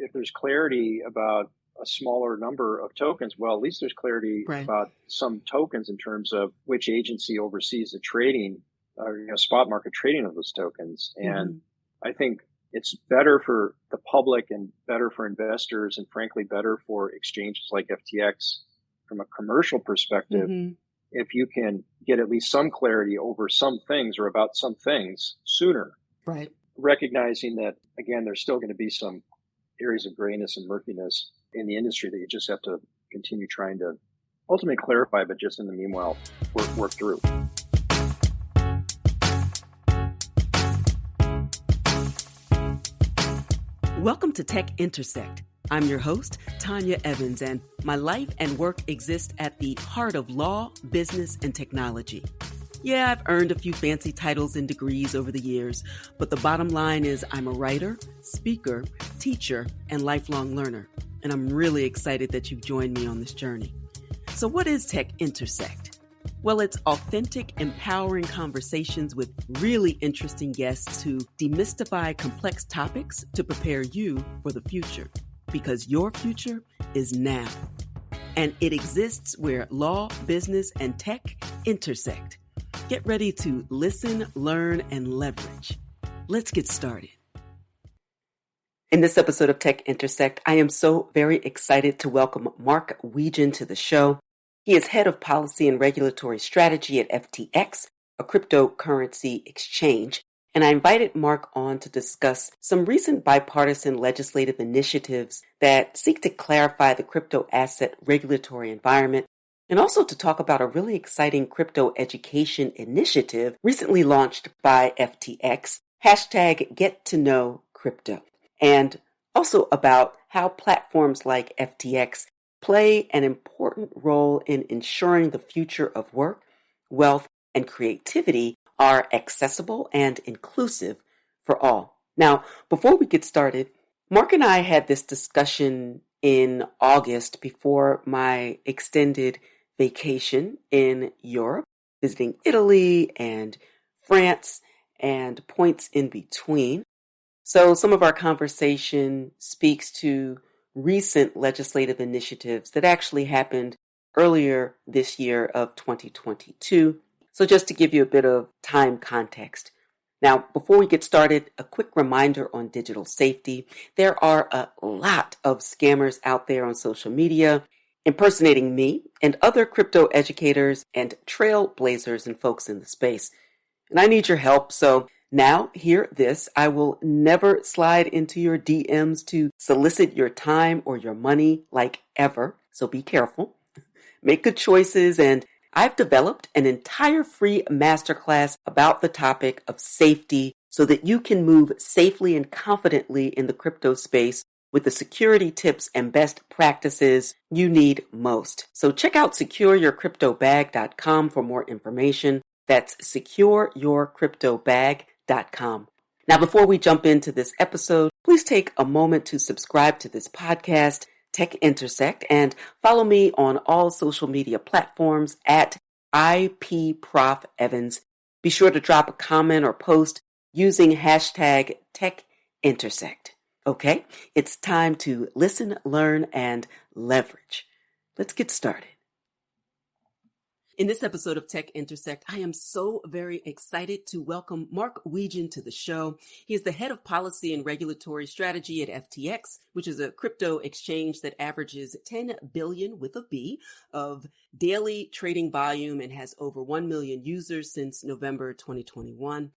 If there's clarity about a smaller number of tokens, well, at least there's clarity Right. about some tokens in terms of which agency oversees the trading or spot market trading of those tokens. And Hmm. I think it's better for the public and better for investors and frankly better for exchanges like FTX from a commercial perspective Hmm. if you can get at least some clarity over some things or about some things sooner, Right. recognizing that, again, there's still going to be some areas of grayness and murkiness in the industry that you just have to continue trying to ultimately clarify, but just in the meanwhile, work through. Welcome to Tech Intersect. I'm your host, Tanya Evans, and my life and work exist at the heart of law, business, and technology. Yeah, I've earned a few fancy titles and degrees over the years, but the bottom line is I'm a writer, speaker, teacher, and lifelong learner. And I'm really excited that you've joined me on this journey. So what is Tech Intersect? Well, it's authentic, empowering conversations with really interesting guests who demystify complex topics to prepare you for the future. Because your future is now. And it exists where law, business, and tech intersect. Get ready to listen, learn, and leverage. Let's get started. In this episode of Tech Intersect, I am so very excited to welcome Mark Wetjen to the show. He is head of policy and regulatory strategy at FTX, a cryptocurrency exchange. And I invited Mark on to discuss some recent bipartisan legislative initiatives that seek to clarify the crypto asset regulatory environment, and also to talk about a really exciting crypto education initiative recently launched by FTX, hashtag Get to Know Crypto, and also about how platforms like FTX play an important role in ensuring the future of work, wealth, and creativity are accessible and inclusive for all. Now, before we get started, Mark and I had this discussion in August before my extended vacation in Europe, visiting Italy and France and points in between. So some of our conversation speaks to recent legislative initiatives that actually happened earlier this year of 2022. So just to give you a bit of time context. Now, before we get started, a quick reminder on digital safety. There are a lot of scammers out there on social media impersonating me and other crypto educators and trailblazers and folks in the space. And I need your help, so now, hear this. I will never slide into your DMs to solicit your time or your money like ever. So be careful. Make good choices. And I've developed an entire free masterclass about the topic of safety so that you can move safely and confidently in the crypto space with the security tips and best practices you need most. So check out secureyourcryptobag.com for more information. That's secureyourcryptobag.com. Now, before we jump into this episode, please take a moment to subscribe to this podcast, Tech Intersect, and follow me on all social media platforms at IPProfEvans. Be sure to drop a comment or post using hashtag Tech Intersect. Okay, it's time to listen, learn, and leverage. Let's get started. In this episode of Tech Intersect, I am so very excited to welcome Mark Wetjen to the show. He is the head of policy and regulatory strategy at FTX, which is a crypto exchange that averages 10 billion with a B of daily trading volume and has over 1 million users since November 2021.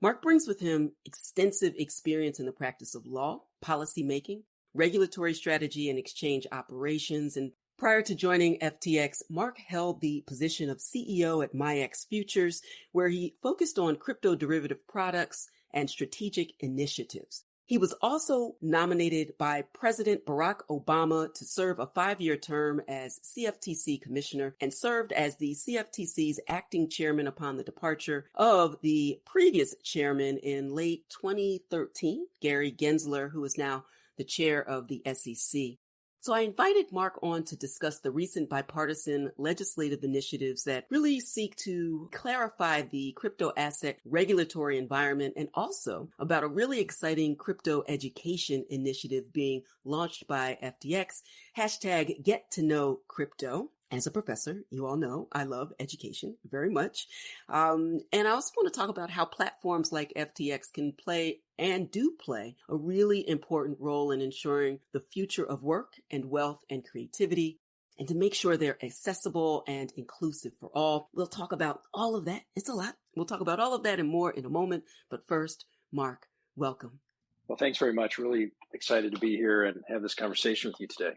Mark brings with him extensive experience in the practice of law, policy making, regulatory strategy, and exchange operations. And prior to joining FTX, Mark held the position of CEO at MyX Futures, where he focused on crypto derivative products and strategic initiatives. He was also nominated by President Barack Obama to serve a 5-year term as CFTC commissioner and served as the CFTC's acting chairman upon the departure of the previous chairman in late 2013, Gary Gensler, who is now the chair of the SEC. So I invited Mark on to discuss the recent bipartisan legislative initiatives that really seek to clarify the crypto asset regulatory environment, and also about a really exciting crypto education initiative being launched by FTX, hashtag Get to Know Crypto. As a professor, you all know I love education very much. And I also want to talk about how platforms like FTX can play and do play a really important role in ensuring the future of work and wealth and creativity, and to make sure they're accessible and inclusive for all. We'll talk about all of that. It's a lot. We'll talk about all of that and more in a moment. But first, Mark, welcome. Well, thanks very much. Really excited to be here and have this conversation with you today.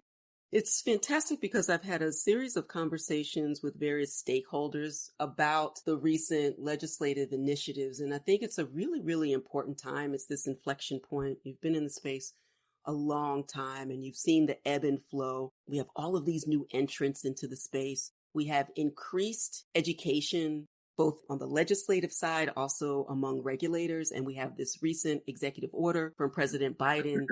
It's fantastic because I've had a series of conversations with various stakeholders about the recent legislative initiatives, and I think it's a really, really important time. It's this inflection point. You've been in the space a long time, and you've seen the ebb and flow. We have all of these new entrants into the space. We have increased education, both on the legislative side, also among regulators. And we have this recent executive order from President Biden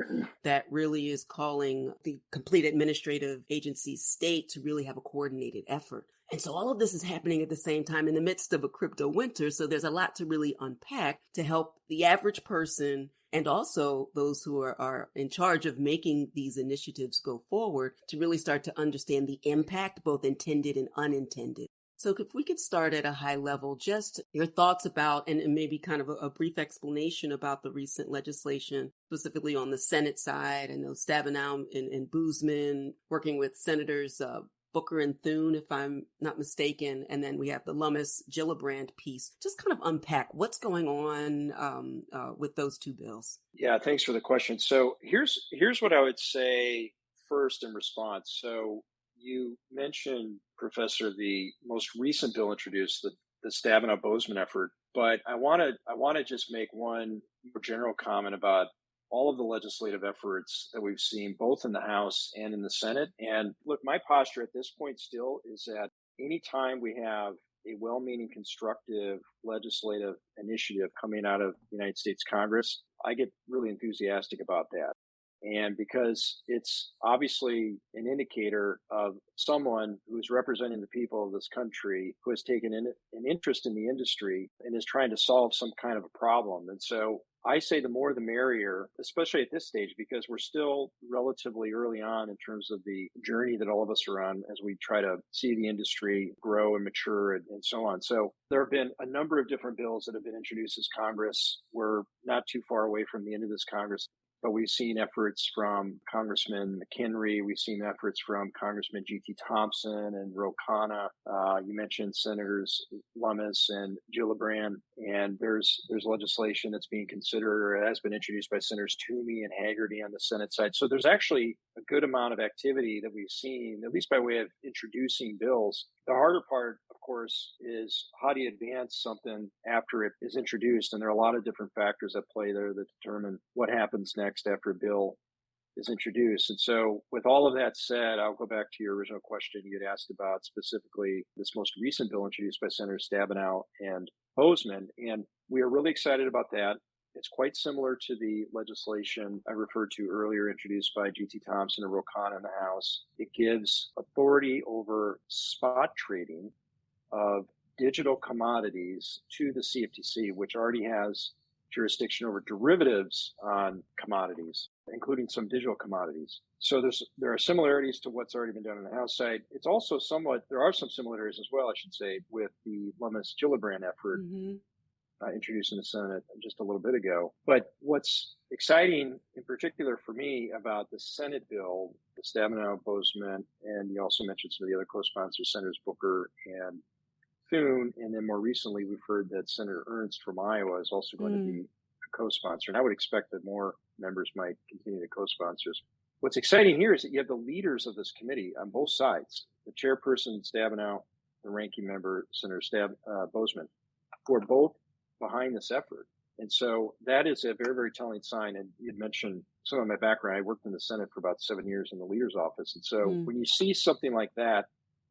that really is calling the complete administrative agency state to really have a coordinated effort. And so all of this is happening at the same time in the midst of a crypto winter. So there's a lot to really unpack to help the average person and also those who are in charge of making these initiatives go forward to really start to understand the impact, both intended and unintended. So if we could start at a high level, just your thoughts about, and maybe kind of a brief explanation about the recent legislation, specifically on the Senate side. I know Stabenow and Boozman working with Senators Booker and Thune, if I'm not mistaken. And then we have the Lummis-Gillibrand piece. Just kind of unpack what's going on with those two bills. Yeah, thanks for the question. So here's what I would say first in response. So you mentioned, Professor, the most recent bill introduced, the Stabenow-Boozman effort, but I want to just make one more general comment about all of the legislative efforts that we've seen, both in the House and in the Senate. And look, my posture at this point still is that anytime we have a well-meaning, constructive legislative initiative coming out of the United States Congress, I get really enthusiastic about that. And because it's obviously an indicator of someone who's representing the people of this country, who has taken an interest in the industry and is trying to solve some kind of a problem. And so I say the more the merrier, especially at this stage, because we're still relatively early on in terms of the journey that all of us are on as we try to see the industry grow and mature and so on. So there have been a number of different bills that have been introduced as Congress. We're not too far away from the end of this Congress. But we've seen efforts from Congressman McHenry. We've seen efforts from Congressman G.T. Thompson and Ro Khanna. You mentioned Senators Lummis and Gillibrand. And there's legislation that's being considered or has been introduced by Senators Toomey and Haggerty on the Senate side. So there's actually a good amount of activity that we've seen, at least by way of introducing bills. The harder part, of course, is how do you advance something after it is introduced? And there are a lot of different factors at play there that determine what happens next after a bill is introduced. And so with all of that said, I'll go back to your original question you had asked about specifically this most recent bill introduced by Senators Stabenow and Boozman. And we are really excited about that. It's quite similar to the legislation I referred to earlier, introduced by G.T. Thompson and Ro Khanna in the House. It gives authority over spot trading of digital commodities to the CFTC, which already has jurisdiction over derivatives on commodities, including some digital commodities. So there are similarities to what's already been done on the House side. It's also there are some similarities as well, I should say, with the Lummis-Gillibrand effort. Introduced in the Senate just a little bit ago. But what's exciting in particular for me about the Senate bill, the Stabenow, Boozman, and you also mentioned some of the other co-sponsors, Senators Booker and Thune, and then more recently we've heard that Senator Ernst from Iowa is also going to be a co-sponsor. And I would expect that more members might continue to co-sponsor. What's exciting here is that you have the leaders of this committee on both sides, the chairperson, Stabenow, the ranking member, Senator Boozman, who are both behind this effort. And so that is a very, very telling sign. And you'd mentioned some of my background. I worked in the Senate for about 7 years in the leader's office. And so when you see something like that,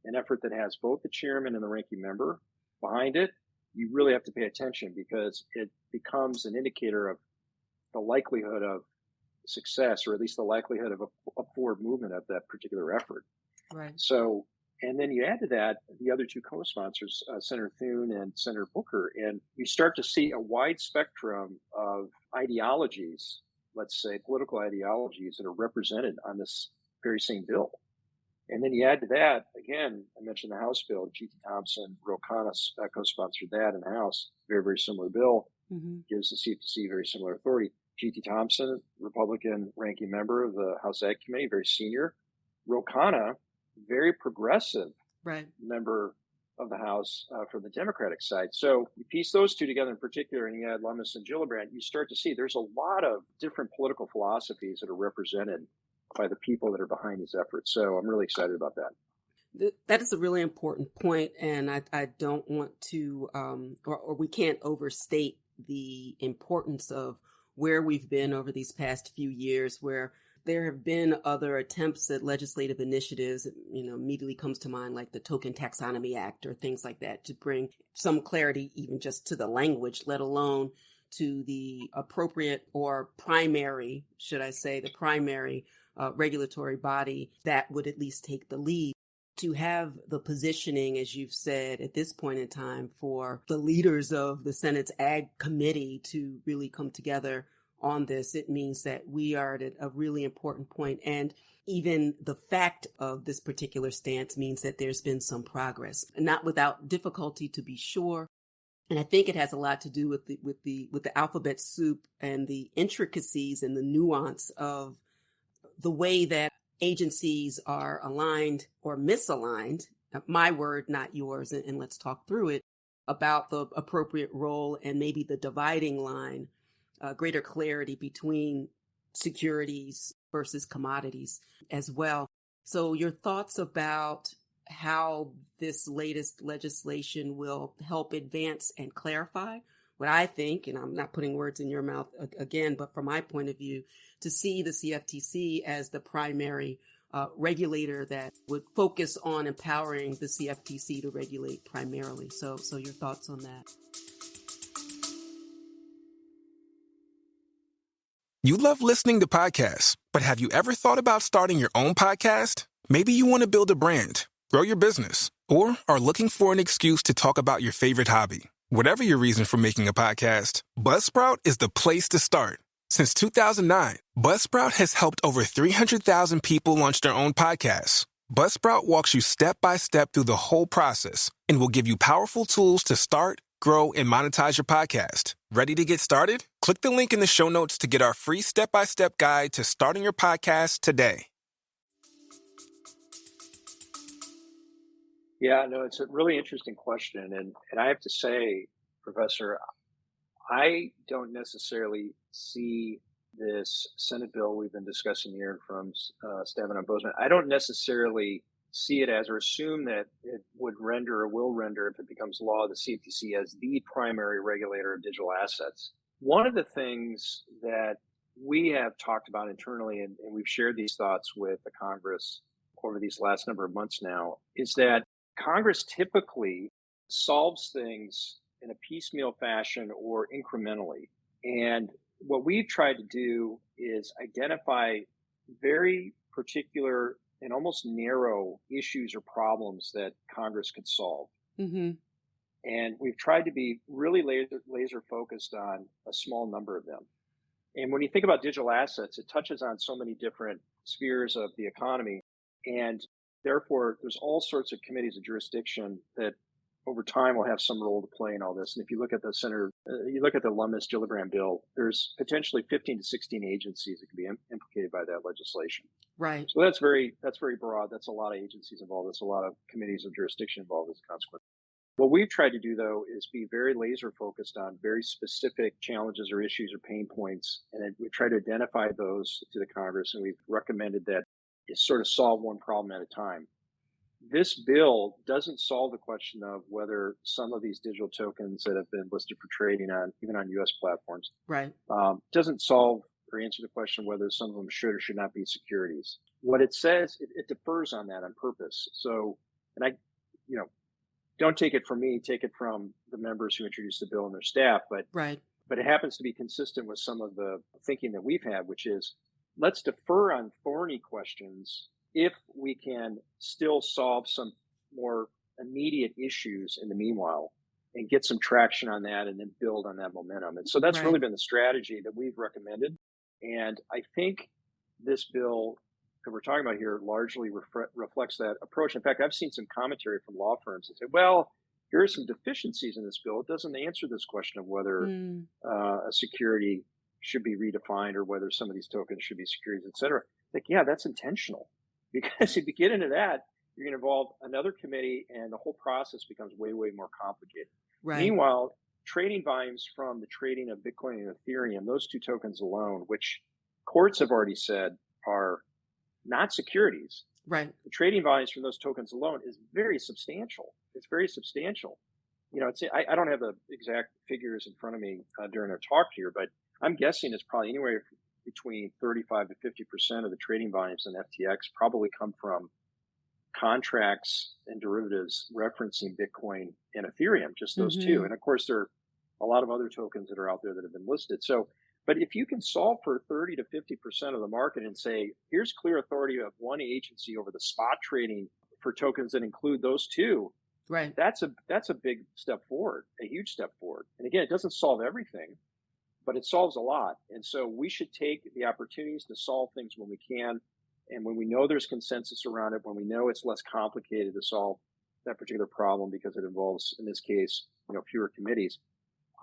an effort that has both the chairman and the ranking member behind it, you really have to pay attention because it becomes an indicator of the likelihood of success, or at least the likelihood of a forward movement of that particular effort. Right. So, and then you add to that the other two co-sponsors, Senator Thune and Senator Booker, and you start to see a wide spectrum of ideologies, let's say political ideologies, that are represented on this very same bill. And then you add to that, again, I mentioned the House bill, G.T. Thompson, Ro Khanna co-sponsored that in the House, very, very similar bill, gives the CFTC very similar authority. G.T. Thompson, Republican ranking member of the House Ag Committee, very senior. Ro Khanna, very progressive member of the House from the Democratic side. So you piece those two together in particular, and you add Lummis and Gillibrand, you start to see there's a lot of different political philosophies that are represented by the people that are behind these efforts. So I'm really excited about that. That is a really important point, and I don't want to, or we can't overstate the importance of where we've been over these past few years, where there have been other attempts at legislative initiatives, immediately comes to mind like the Token Taxonomy Act or things like that, to bring some clarity even just to the language, let alone to the appropriate or primary, should I say, the primary regulatory body that would at least take the lead. To have the positioning, as you've said, at this point in time for the leaders of the Senate's Ag Committee to really come together on this, it means that we are at a really important point. And even the fact of this particular stance means that there's been some progress, not without difficulty, to be sure. And I think it has a lot to do with the alphabet soup and the intricacies and the nuance of the way that agencies are aligned or misaligned, my word, not yours, and let's talk through it, about the appropriate role and maybe the dividing line, greater clarity between securities versus commodities as well. So your thoughts about how this latest legislation will help advance and clarify what I think, and I'm not putting words in your mouth again, but from my point of view, to see the CFTC as the primary regulator that would focus on empowering the CFTC to regulate primarily. So your thoughts on that? You love listening to podcasts, but have you ever thought about starting your own podcast? Maybe you want to build a brand, grow your business, or are looking for an excuse to talk about your favorite hobby. Whatever your reason for making a podcast, Buzzsprout is the place to start. Since 2009, Buzzsprout has helped over 300,000 people launch their own podcasts. Buzzsprout walks you step by step through the whole process and will give you powerful tools to start, grow, and monetize your podcast. Ready to get started? Click the link in the show notes to get our free step-by-step guide to starting your podcast today. Yeah, no, it's a really interesting question. And I have to say, Professor, I don't necessarily see this Senate bill we've been discussing here from Stabenow Boozman. I don't necessarily see it as, or assume that it would render or will render, if it becomes law, the CFTC as the primary regulator of digital assets. One of the things that we have talked about internally, and we've shared these thoughts with the Congress over these last number of months now, is that Congress typically solves things in a piecemeal fashion or incrementally. And what we've tried to do is identify very particular and almost narrow issues or problems that Congress could solve. Mm-hmm. And we've tried to be really laser focused on a small number of them. And when you think about digital assets, it touches on so many different spheres of the economy. And therefore, there's all sorts of committees of jurisdiction that over time will have some role to play in all this. And if you look at the you look at the Lummis-Gillibrand bill, there's potentially 15 to 16 agencies that can be implicated by that legislation. Right. So that's very broad. That's a lot of agencies involved. That's a lot of committees of jurisdiction involved as a consequence. What we've tried to do, though, is be very laser focused on very specific challenges or issues or pain points. And we try to identify those to the Congress. And we've recommended that you sort of solve one problem at a time. This bill doesn't solve the question of whether some of these digital tokens that have been listed for trading on, even on U.S. platforms, right, doesn't solve or answer the question whether some of them should or should not be securities. What it says, it defers on that on purpose. So, and don't take it from me, take it from the members who introduced the bill and their staff, but right. But it happens to be consistent with some of the thinking that we've had, which is let's defer on thorny questions if we can still solve some more immediate issues in the meanwhile and get some traction on that and then build on that momentum. And so that's Right. really been the strategy that we've recommended. And I think this bill that we're talking about here largely reflects that approach. In fact, I've seen some commentary from law firms that say, well, here are some deficiencies in this bill. It doesn't answer this question of whether Mm, a security should be redefined or whether some of these tokens should be securities, et cetera. Like, yeah, that's intentional. Because if you get into that, you're going to involve another committee and the whole process becomes way, way more complicated. right. Meanwhile, trading volumes from the trading of Bitcoin and Ethereum, those two tokens alone, which courts have already said are not securities, Right. the trading volumes from those tokens alone is very substantial. It's very substantial. I don't have the exact figures in front of me during our talk here, but I'm guessing it's probably anywhere between 35 to 50% of the trading volumes in FTX probably come from contracts and derivatives referencing Bitcoin and Ethereum, just those two. Hmm. And of course, there are a lot of other tokens that are out there that have been listed. So, but if you can solve for 30 to 50% of the market and say, here's clear authority of one agency over the spot trading for tokens that include those two, Right. that's a big step forward, a huge step forward. And again, it doesn't solve everything, but it solves a lot. And so we should take the opportunities to solve things when we can. And when we know there's consensus around it, when we know it's less complicated to solve that particular problem because it involves, in this case, fewer committees,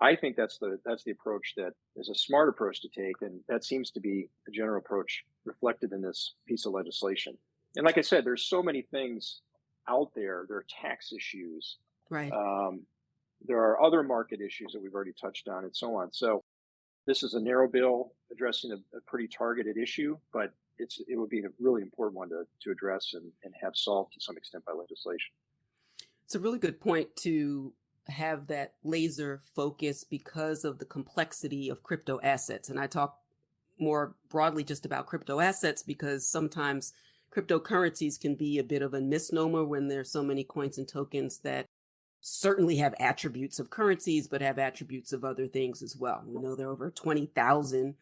I think that's the approach that is a smart approach to take. And that seems to be the general approach reflected in this piece of legislation. And like I said, there's so many things out there. There are tax issues. Right. There are other market issues that we've already touched on and so on. So this is a narrow bill addressing a pretty targeted issue, but it would be a really important one to address and have solved to some extent by legislation. It's a really good point to have that laser focus because of the complexity of crypto assets. And I talk more broadly just about crypto assets because sometimes cryptocurrencies can be a bit of a misnomer when there's so many coins and tokens that certainly have attributes of currencies, but have attributes of other things as well. We know there are over 20,000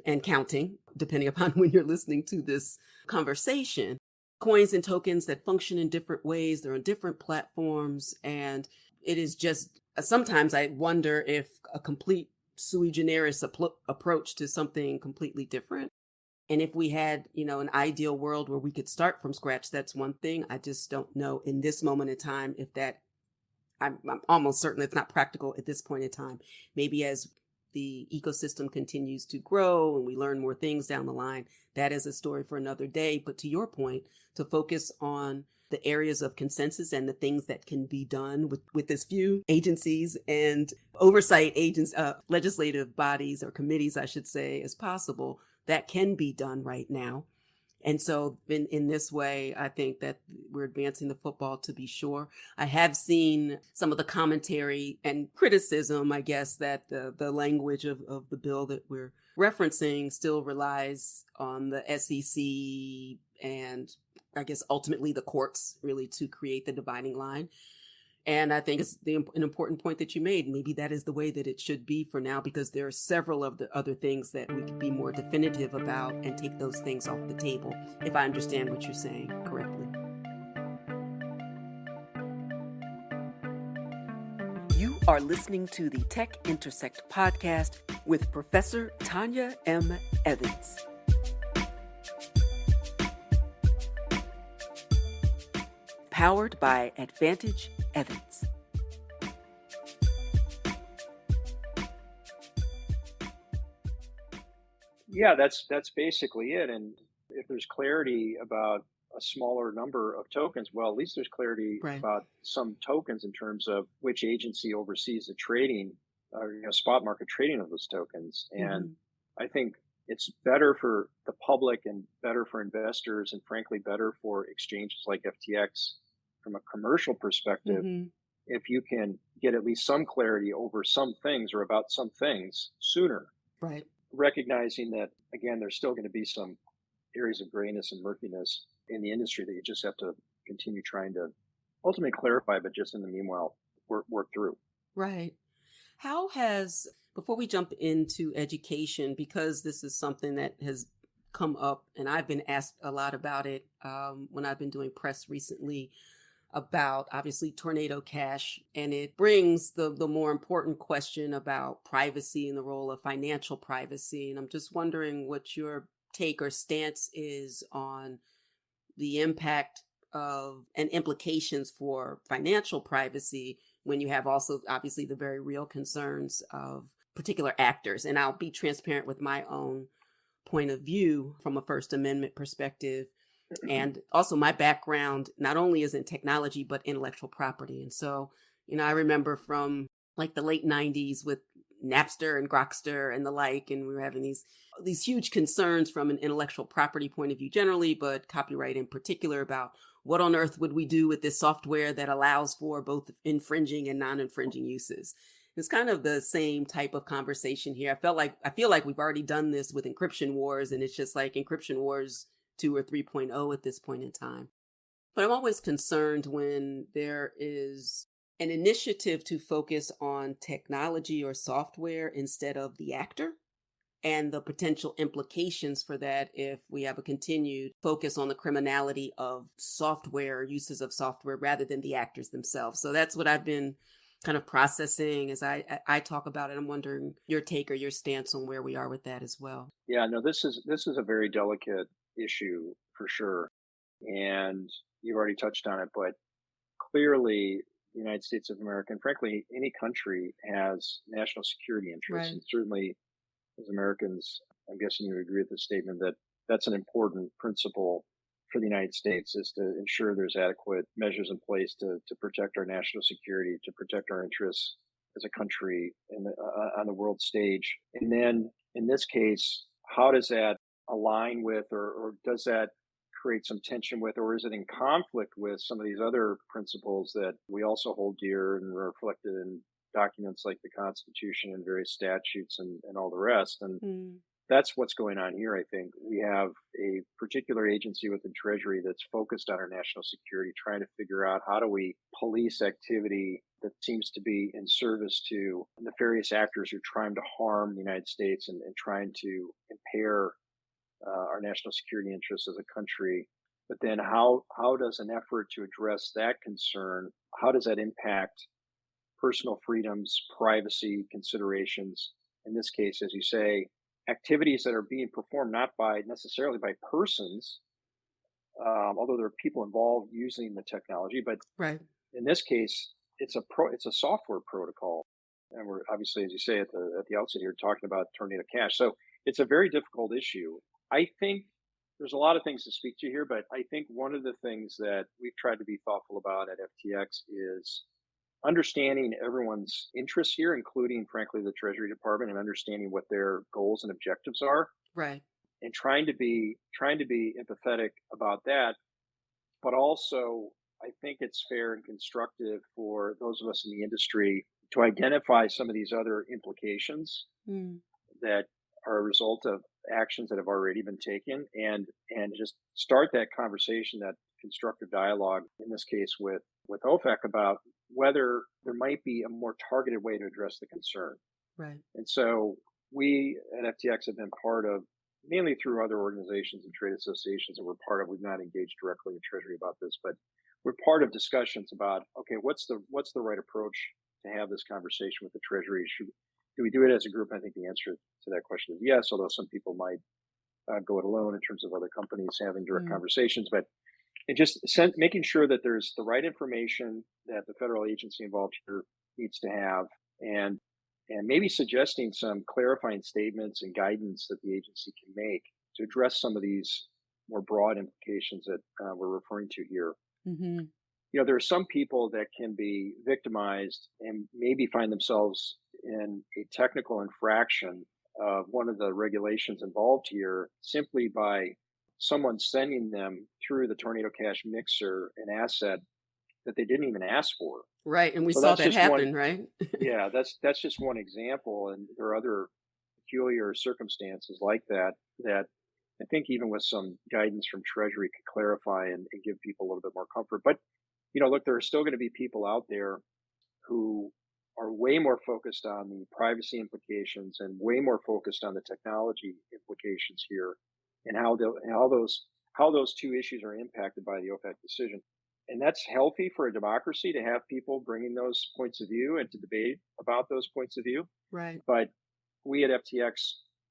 and counting, depending upon when you're listening to this conversation, coins and tokens that function in different ways. They're on different platforms. And it is just, sometimes I wonder if a complete sui generis approach to something completely different. And if we had, an ideal world where we could start from scratch, that's one thing. I just don't know in this moment in time if that, I'm almost certain it's not practical at this point in time. Maybe as the ecosystem continues to grow and we learn more things down the line, that is a story for another day. But to your point, to focus on the areas of consensus and the things that can be done with as few agencies and oversight legislative bodies or committees, I should say, as possible, that can be done right now. And so in this way, I think that we're advancing the football, to be sure. I have seen some of the commentary and criticism, I guess, that the language of the bill that we're referencing still relies on the SEC and I guess ultimately the courts really to create the dividing line. And I think it's an important point that you made. Maybe that is the way that it should be for now, because there are several of the other things that we could be more definitive about and take those things off the table, if I understand what you're saying correctly. You are listening to the Tech Intersect podcast with Professor Tanya M. Evans. Powered by Advantage Evans. Yeah, that's basically it. And if there's clarity about a smaller number of tokens, well, at least there's clarity Right. about some tokens in terms of which agency oversees the trading or spot market trading of those tokens. And I think it's better for the public and better for investors and frankly better for exchanges like FTX from a commercial perspective if you can get at least some clarity over some things or about some things sooner. Right. Recognizing that, again, there's still going to be some areas of grayness and murkiness in the industry that you just have to continue trying to ultimately clarify, but just in the meanwhile, work through. Right. Before we jump into education, because this is something that has come up, and I've been asked a lot about it when I've been doing press recently about obviously tornado cash. And it brings the more important question about privacy and the role of financial privacy. And I'm just wondering what your take or stance is on the impact of and implications for financial privacy when you have also obviously the very real concerns of particular actors. And I'll be transparent with my own point of view from a First Amendment perspective. And also my background not only is in technology, but intellectual property. And so, I remember from like the late 90s with Napster and Grokster and the like, and we were having these huge concerns from an intellectual property point of view generally, but copyright in particular, about what on earth would we do with this software that allows for both infringing and non-infringing uses. It's kind of the same type of conversation here. I feel like we've already done this with encryption wars, and it's just like encryption wars 2 or 3.0 at this point in time. But I'm always concerned when there is an initiative to focus on technology or software instead of the actor, and the potential implications for that if we have a continued focus on the criminality of software, uses of software, rather than the actors themselves. So that's what I've been kind of processing as I talk about it. I'm wondering your take or your stance on where we are with that as well. Yeah, no, this is a very delicate issue for sure. And you've already touched on it, but clearly the United States of America, and frankly, any country has national security interests. Right. And certainly as Americans, I'm guessing you agree with the statement that that's an important principle for the United States, is to ensure there's adequate measures in place to protect our national security, to protect our interests as a country on the world stage. And then in this case, how does that align with, or does that create some tension with, or is it in conflict with some of these other principles that we also hold dear and are reflected in documents like the Constitution and various statutes and all the rest? And Mm. that's what's going on here. I think we have a particular agency within Treasury that's focused on our national security, trying to figure out how do we police activity that seems to be in service to nefarious actors who are trying to harm the United States and trying to impair our national security interests as a country. But then how does an effort to address that concern, how does that impact personal freedoms, privacy considerations? In this case, as you say, activities that are being performed not necessarily by persons, although there are people involved using the technology, but Right. in this case, it's a software protocol, and we're obviously, as you say at the outset here, talking about Tornado Cash. So it's a very difficult issue. I think there's a lot of things to speak to here, but I think one of the things that we've tried to be thoughtful about at FTX is understanding everyone's interests here, including, frankly, the Treasury Department, and understanding what their goals and objectives are, Right. and trying to be empathetic about that. But also, I think it's fair and constructive for those of us in the industry to identify some of these other implications Mm. that are a result of actions that have already been taken, and just start that conversation, that constructive dialogue, in this case with OFAC, about whether there might be a more targeted way to address the concern. Right. And so we at FTX have been part of, mainly through other organizations and trade associations that we're part of. We've not engaged directly in Treasury about this, but we're part of discussions about, okay, what's the right approach to have this conversation with the Treasury? Do we do it as a group? I think the answer to that question is yes, although some people might go it alone in terms of other companies having direct conversations. But it just making sure that there's the right information that the federal agency involved here needs to have, and maybe suggesting some clarifying statements and guidance that the agency can make to address some of these more broad implications that we're referring to here. Mm-hmm. There are some people that can be victimized and maybe find themselves in a technical infraction of one of the regulations involved here simply by someone sending them through the Tornado Cash mixer an asset that they didn't even ask for. Right. And we So saw that's that just one. happen, right? Yeah, that's just one example, and there are other peculiar circumstances like that I think even with some guidance from Treasury could clarify and give people a little bit more comfort. But look, there are still going to be people out there who are way more focused on the privacy implications and way more focused on the technology implications here. and how those two issues are impacted by the OFAC decision. And that's healthy for a democracy to have people bringing those points of view and to debate about those points of view. Right. But we at FTX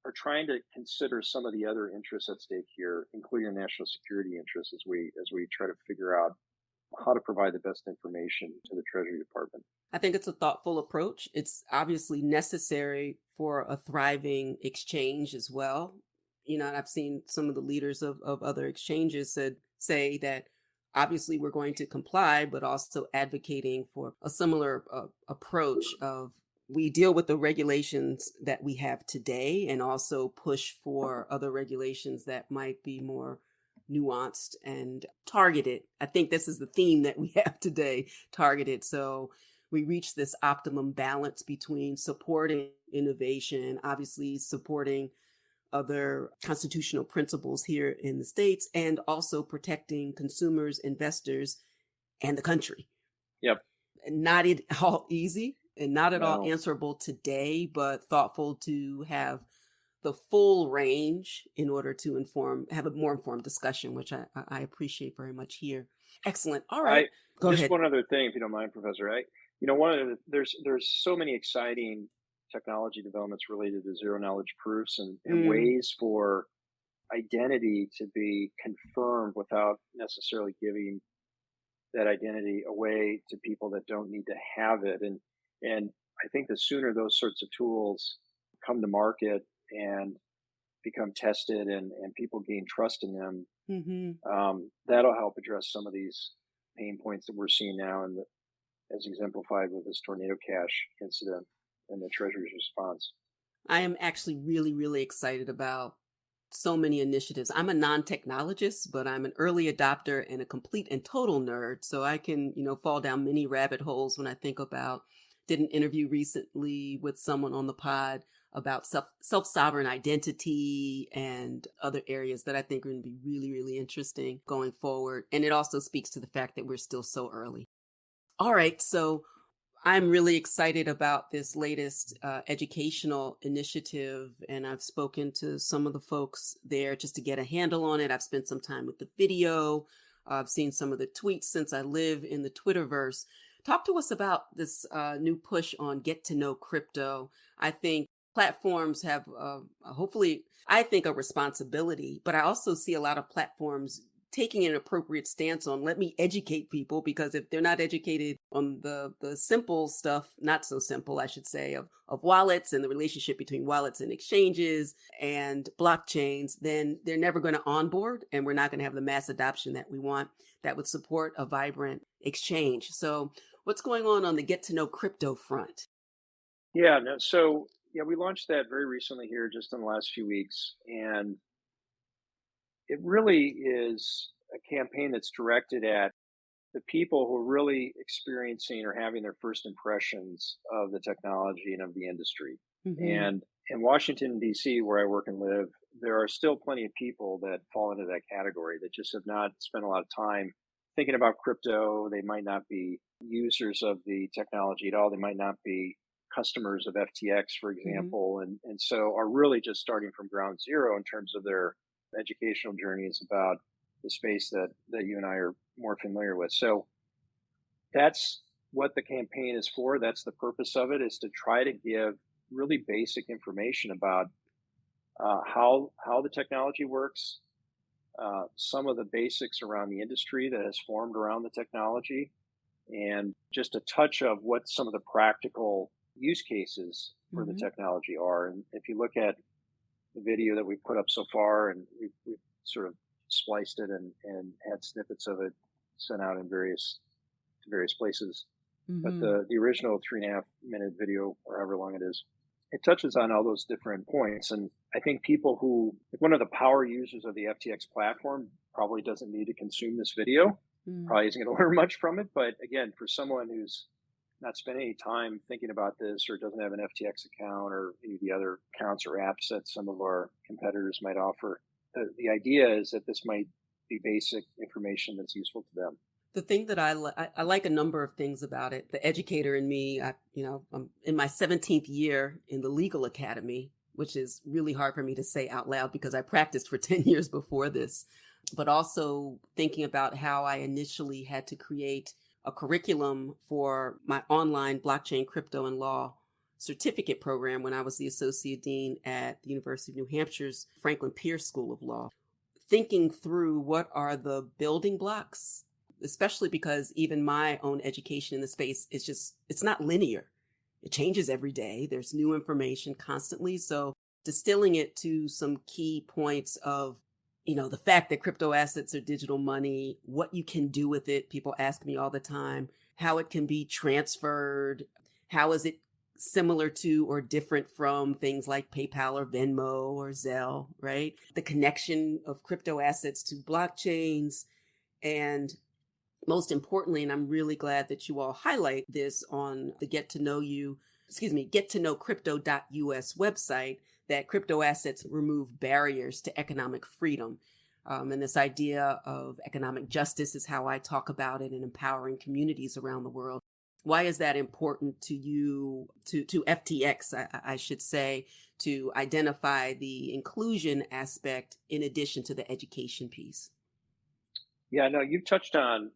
are trying to consider some of the other interests at stake here, including the national security interests, as we try to figure out how to provide the best information to the Treasury Department. I think it's a thoughtful approach. It's obviously necessary for a thriving exchange as well. And I've seen some of the leaders of other exchanges say that obviously we're going to comply, but also advocating for a similar approach of we deal with the regulations that we have today and also push for other regulations that might be more nuanced and targeted. I think this is the theme that we have today, targeted. So we reach this optimum balance between supporting innovation, obviously supporting other constitutional principles here in the States, and also protecting consumers, investors, and the country. Yep. Not at all easy and not at all No. answerable today, but thoughtful to have the full range in order to have a more informed discussion, which I appreciate very much here. Excellent. All right. Go just ahead. one other thing, if you don't mind, Professor. There's so many exciting technology developments related to zero knowledge proofs and ways for identity to be confirmed without necessarily giving that identity away to people that don't need to have it. And I think the sooner those sorts of tools come to market and become tested and people gain trust in them, that'll help address some of these pain points that we're seeing now, and as exemplified with this tornado cash incident and the Treasury's response. I am actually really, really excited about so many initiatives. I'm a non-technologist, but I'm an early adopter and a complete and total nerd. So I can, fall down many rabbit holes when I think about, did an interview recently with someone on the pod about self-sovereign identity and other areas that I think are going to be really, really interesting going forward. And it also speaks to the fact that we're still so early. All right. So I'm really excited about this latest educational initiative, and I've spoken to some of the folks there just to get a handle on it. I've spent some time with the video. I've seen some of the tweets since I live in the Twitterverse. Talk to us about this new push on Get to Know Crypto. I think platforms have hopefully, I think, a responsibility, but I also see a lot of platforms taking an appropriate stance on let me educate people, because if they're not educated on the simple stuff, not so simple, I should say, of wallets and the relationship between wallets and exchanges and blockchains, then they're never going to onboard, and we're not going to have the mass adoption that we want that would support a vibrant exchange. So what's going on the Get to Know Crypto front? Yeah, no, so we launched that very recently here, just in the last few weeks, and it really is a campaign that's directed at the people who are really experiencing or having their first impressions of the technology and of the industry. And in Washington, D.C., where I work and live, there are still plenty of people that fall into that category that just have not spent a lot of time thinking about crypto. They might not be users of the technology at all. They might not be customers of FTX, for example, and so are really just starting from ground zero in terms of their educational journeys about the space that you and I are more familiar with. So that's what the campaign is for. That's the purpose of it, is to try to give really basic information about how the technology works, some of the basics around the industry that has formed around the technology, and just a touch of what some of the practical use cases for the technology are. And if you look at the video that we put up so far, and we've sort of spliced it and had snippets of it sent out in various places. But the original 3.5-minute video, or however long it is, it touches on all those different points. And I think people who, like one of the power users of the FTX platform, probably doesn't need to consume this video, probably isn't going to learn much from it. But again, for someone who's not spent any time thinking about this, or doesn't have an FTX account or any of the other accounts or apps that some of our competitors might offer, the idea is that this might be basic information that's useful to them. The thing that I like a number of things about it. The educator in me, I'm in my 17th year in the legal academy, which is really hard for me to say out loud because I practiced for 10 years before this, but also thinking about how I initially had to create a curriculum for my online blockchain, crypto, and law certificate program when I was the associate dean at the University of New Hampshire's Franklin Pierce School of Law, thinking through what are the building blocks, especially because even my own education in the space is it's not linear. It changes every day. There's new information constantly. So distilling it to some key points of, the fact that crypto assets are digital money, what you can do with it. People ask me all the time how it can be transferred. How is it similar to or different from things like PayPal or Venmo or Zelle, right? The connection of crypto assets to blockchains. And most importantly, and I'm really glad that you all highlight this on the Get to Know Crypto.us website, that crypto assets remove barriers to economic freedom. And this idea of economic justice is how I talk about it in empowering communities around the world. Why is that important to you, to FTX, I should say, to identify the inclusion aspect in addition to the education piece? Yeah, no, you've touched on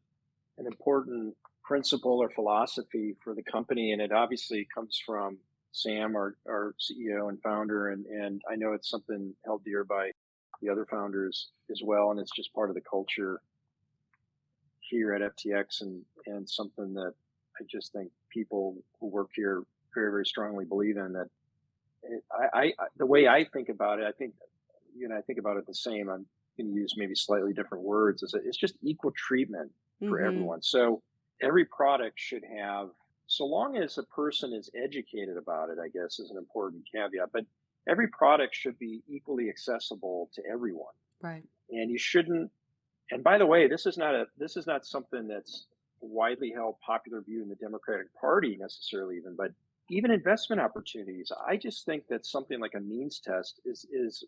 an important principle or philosophy for the company, and it obviously comes from Sam, our CEO and founder, and I know it's something held dear by the other founders as well, and it's just part of the culture here at FTX, and something that I just think people who work here very, very strongly believe in. That the way I think about it, I think you and I think about it the same. I'm going to use maybe slightly different words. It's just equal treatment for everyone. So every product should have, so long as a person is educated about it, I guess is an important caveat, but every product should be equally accessible to everyone. Right. And you shouldn't, and by the way, this is not something that's widely held popular view in the Democratic Party necessarily even, but even investment opportunities. I just think that something like a means test is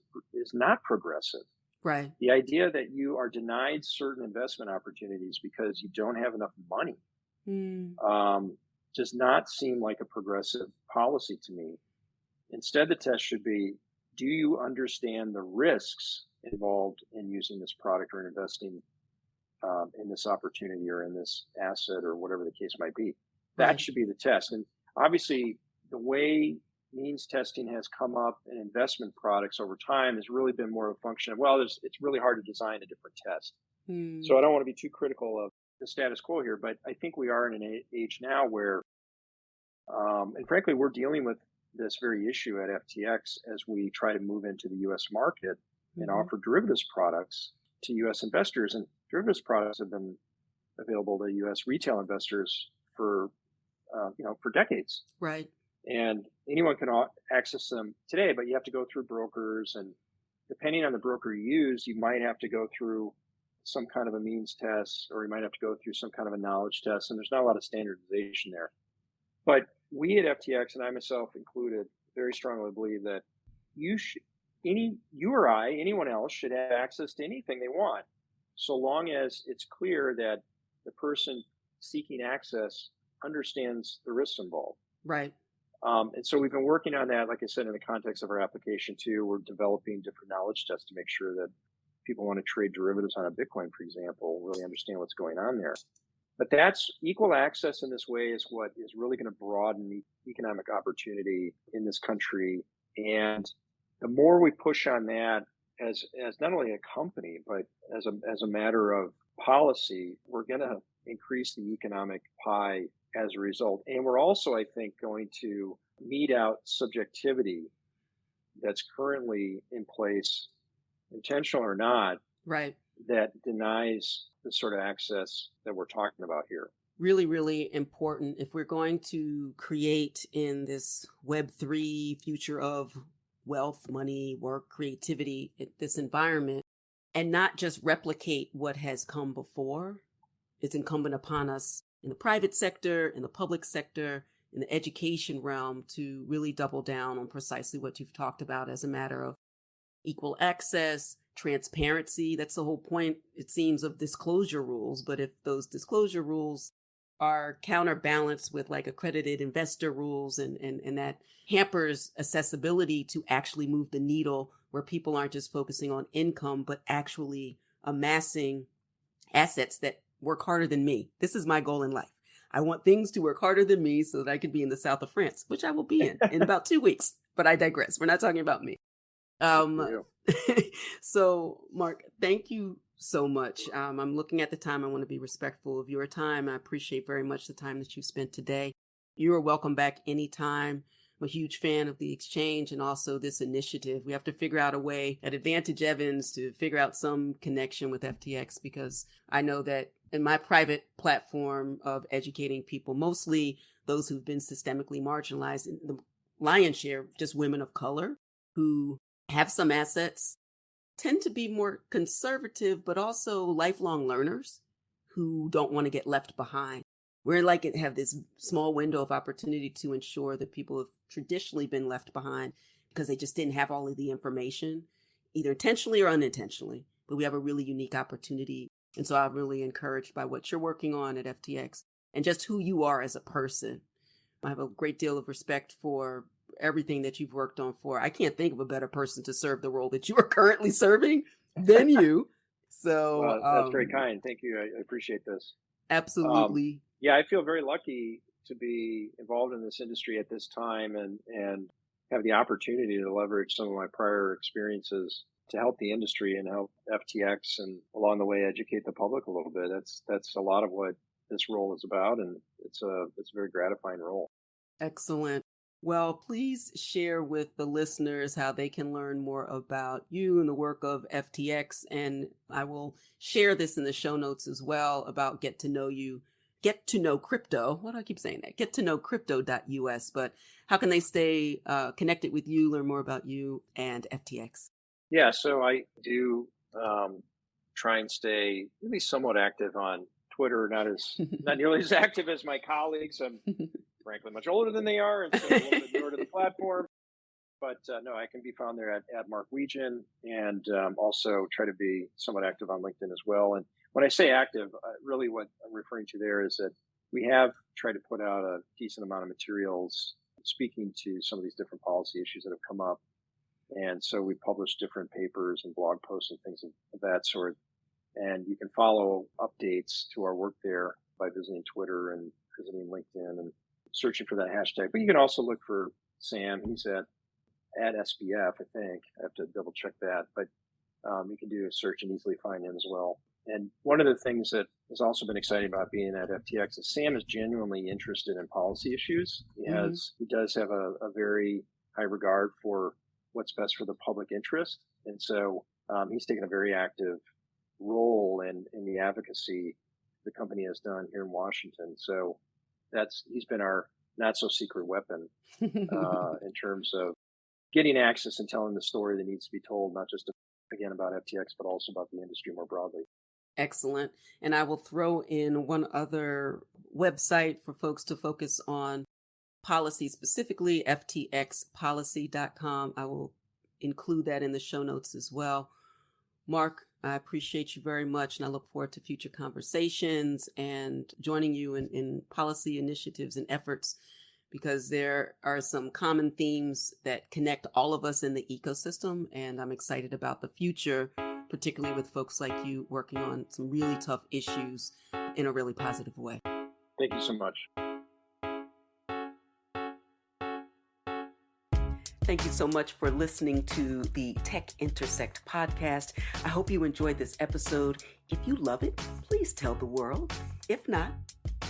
not progressive. Right. The idea that you are denied certain investment opportunities because you don't have enough money does not seem like a progressive policy to me. Instead, the test should be, do you understand the risks involved in using this product or investing in this opportunity or in this asset or whatever the case might be? That should be the test. And obviously, the way means testing has come up in investment products over time has really been more of a function of, well, it's really hard to design a different test. So I don't want to be too critical of the status quo here, but I think we are in an age now where, and frankly, we're dealing with this very issue at FTX as we try to move into the U.S. market and offer derivatives products to U.S. investors. And derivatives products have been available to U.S. retail investors for decades. Right. And anyone can access them today, but you have to go through brokers. And depending on the broker you use, you might have to go through some kind of a means test, or you might have to go through some kind of a knowledge test. And there's not a lot of standardization there. But we at FTX, and I myself included, very strongly believe that you or I, anyone else should have access to anything they want, so long as it's clear that the person seeking access understands the risks involved. Right. And so we've been working on that, like I said, in the context of our application too. We're developing different knowledge tests to make sure that people want to trade derivatives on a Bitcoin, for example, really understand what's going on there. But that's equal access in this way is what is really going to broaden the economic opportunity in this country. And the more we push on that as not only a company, but as a matter of policy, we're going to increase the economic pie as a result. And we're also, I think, going to mete out subjectivity that's currently in place, intentional or not, right, that denies the sort of access that we're talking about here. Really, really important. If we're going to create in this Web3 future of wealth, money, work, creativity, this environment, and not just replicate what has come before, it's incumbent upon us in the private sector, in the public sector, in the education realm to really double down on precisely what you've talked about as a matter of equal access, transparency. That's the whole point, it seems, of disclosure rules. But if those disclosure rules are counterbalanced with like accredited investor rules and that hampers accessibility to actually move the needle where people aren't just focusing on income, but actually amassing assets that work harder than me. This is my goal in life. I want things to work harder than me so that I can be in the south of France, which I will be in about 2 weeks. But I digress. We're not talking about me. So, Mark, thank you so much. I'm looking at the time. I want to be respectful of your time. I appreciate very much the time that you spent today. You are welcome back anytime. I'm a huge fan of the exchange and also this initiative. We have to figure out a way at Advantage Evans to figure out some connection with FTX, because I know that in my private platform of educating people, mostly those who've been systemically marginalized, the lion's share, just women of color who have some assets, tend to be more conservative, but also lifelong learners who don't want to get left behind. We're like it have this small window of opportunity to ensure that people have traditionally been left behind because they just didn't have all of the information, either intentionally or unintentionally. But we have a really unique opportunity. And so I'm really encouraged by what you're working on at FTX and just who you are as a person. I have a great deal of respect for everything that you've worked on for. I can't think of a better person to serve the role that you are currently serving than you. So that's very kind. Thank you. I appreciate this. Absolutely. Yeah, I feel very lucky to be involved in this industry at this time and have the opportunity to leverage some of my prior experiences to help the industry and help FTX and along the way educate the public a little bit. That's a lot of what this role is about, and it's a very gratifying role. Excellent. Well, please share with the listeners how they can learn more about you and the work of FTX. And I will share this in the show notes as well about Get to Know Crypto. Why do I keep saying that? Get to Know Crypto.us. But how can they stay connected with you, learn more about you and FTX? Yeah, so I do try and stay really somewhat active on Twitter, not nearly as active as my colleagues. I'm frankly much older than they are, and so a little bit newer to the platform. But no, I can be found there at Mark Wetjen, and also try to be somewhat active on LinkedIn as well. And when I say active, really what I'm referring to there is that we have tried to put out a decent amount of materials speaking to some of these different policy issues that have come up. And so we publish different papers and blog posts and things of that sort. And you can follow updates to our work there by visiting Twitter and visiting LinkedIn and searching for that hashtag. But you can also look for Sam. He's at SBF, I think. I have to double check that. But you can do a search and easily find him as well. And one of the things that has also been exciting about being at FTX is Sam is genuinely interested in policy issues. He does have a very high regard for what's best for the public interest. And so he's taken a very active role in the advocacy the company has done here in Washington. So he's been our not so secret weapon in terms of getting access and telling the story that needs to be told, not just again about FTX, but also about the industry more broadly. Excellent. And I will throw in one other website for folks to focus on policy, specifically ftxpolicy.com. I will include that in the show notes as well. Mark, I appreciate you very much, and I look forward to future conversations and joining you in policy initiatives and efforts, because there are some common themes that connect all of us in the ecosystem, and I'm excited about the future, particularly with folks like you working on some really tough issues in a really positive way. Thank you so much. Thank you so much for listening to the Tech Intersect podcast. I hope you enjoyed this episode. If you love it, please tell the world. If not,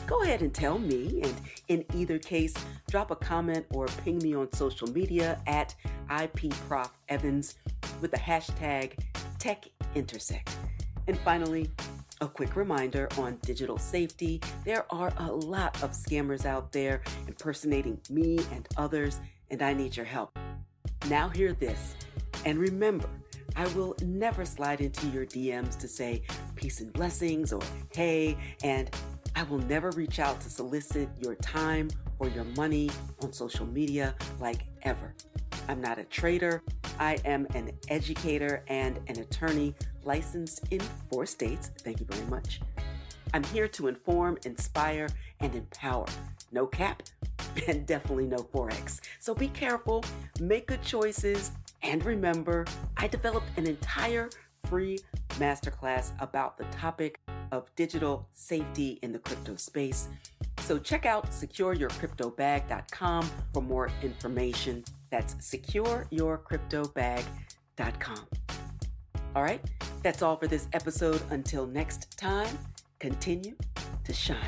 go ahead and tell me. And in either case, drop a comment or ping me on social media at IPProfEvans with the hashtag Tech Intersect. And finally, a quick reminder on digital safety. There are a lot of scammers out there impersonating me and others, and I need your help. Now hear this, and remember, I will never slide into your DMs to say peace and blessings or hey, and I will never reach out to solicit your time or your money on social media, like ever. I'm not a trader. I am an educator and an attorney licensed in 4 states. Thank you very much. I'm here to inform, inspire, and empower. No cap, and definitely no Forex. So be careful, make good choices, and remember, I developed an entire free masterclass about the topic of digital safety in the crypto space. So check out secureyourcryptobag.com for more information. That's secureyourcryptobag.com. All right, that's all for this episode. Until next time, continue to shine.